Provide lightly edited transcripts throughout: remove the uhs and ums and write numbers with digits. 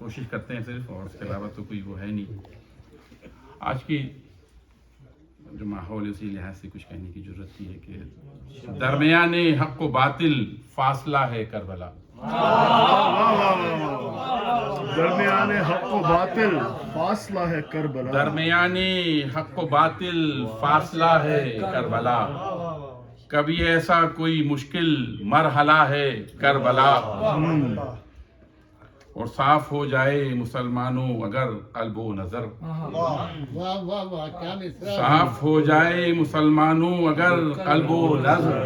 کوشش کرتے ہیں صرف، اور اس کے علاوہ تو کوئی وہ ہے نہیں. آج کی جو ماحول ہے اسی لحاظ سے کچھ کہنے کی ضرورت یہ ہے کہ درمیان حق و باطل فاصلہ ہے کربلا. درمیان حق و باطل فاصلہ ہے کربلا. درمیان حق و باطل فاصلہ ہے کربلا. کبھی ایسا کوئی مشکل مرحلہ ہے کربلا. اور صاف ہو جائے مسلمانوں اگر قلب و نظر. صاف ہو جائے مسلمانوں اگر قلب و نظر.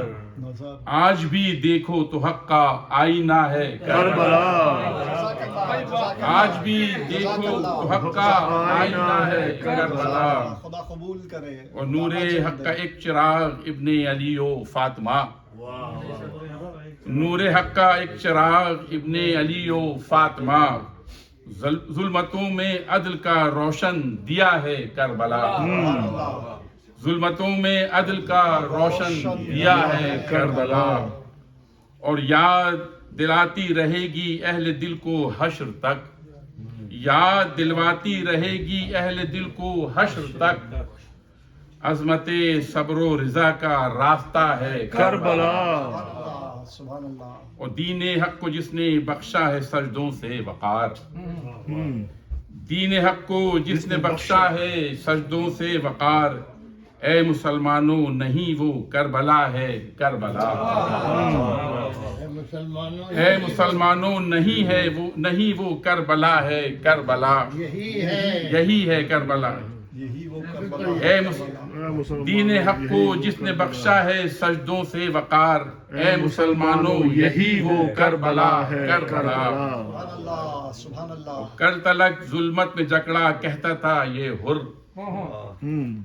آج بھی دیکھو تو حق کا آئینہ ہے کربلا. آج بھی دیکھو تو حق کا آئینہ ہے کربلا. خدا قبول کرے. اور نور حق کا ایک چراغ ابن علی و فاطمہ. نور حق کا ایک چراغ ابن علی و فاطمہ. ظلمتوں میں عدل کا روشن دیا ہے کربلا. ظلمتوں میں عدل کا روشن دیا ہے کربلا. اور یاد دلاتی رہے گی اہل دل کو حشر تک. یاد دلواتی رہے گی اہل دل کو حشر تک. عظمت صبر و رضا کا راستہ ہے کربلا. سبحان اللہ. اور دین حق کو جس نے بخشا ہے سجدوں سے وقار. دین حق کو جس نے بخشا ہے سجدوں سے وقار. اے مسلمانوں نہیں وہ کربلا ہے کربلا. اے مسلمانوں نہیں وہ کربلا ہے کربلا. یہی ہے کربلا. یہی وہ کربلا. اے دین حق کو جس نے بخشا ہے سجدوں سے وقار. اے مسلمانوں یہی وہ کربلا ہے کربلا. سبحان اللہ. سبحان اللہ. کل تلک ظلمت میں جکڑا کہتا تھا یہ حر.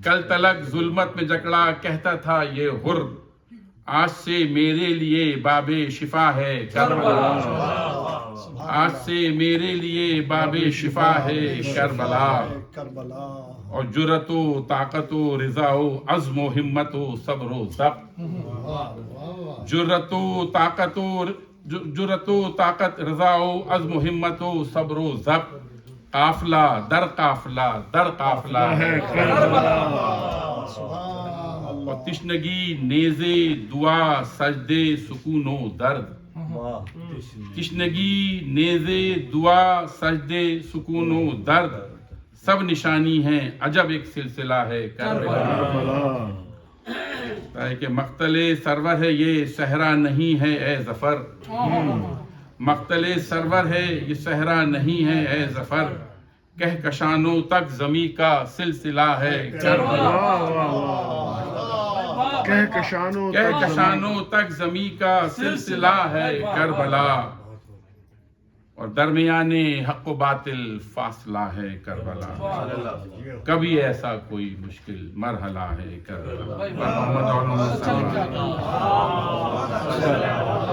کل تلک ظلمت میں جکڑا کہتا تھا یہ حر. آج سے میرے لیے باب شفا ہے کربلا. آج سے میرے لیے باب شفا ہے کربلا. کربلا. اور جرت و طاقت و رضا و عزم و ہمت و صبر و ضبط. جرت و طاقت رضا و عزم و ہمت و صبر و ضبط. قافلہ در قافلہ در قافلہ ہے کربلا. اور تشنگی نیزے دعا سجدے سکون و درد. تشنگی نیزے دعا سجدے سکون و درد. سب نشانی ہیں عجب ایک سلسلہ ہے کربلا. کہ مقتل سرور ہے یہ صحرا نہیں ہے اے ظفر. مقتل سرور ہے یہ صحرا نہیں ہے اے ظفر. کہکشانوں تک زمیں کا سلسلہ ہے کربلا. کہکشانوں تک زمیں کا سلسلہ ہے کربلا. اور درمیان حق و باطل فاصلہ ہے کربلا. کبھی ایسا کوئی مشکل مرحلہ ہے کربلا. محمد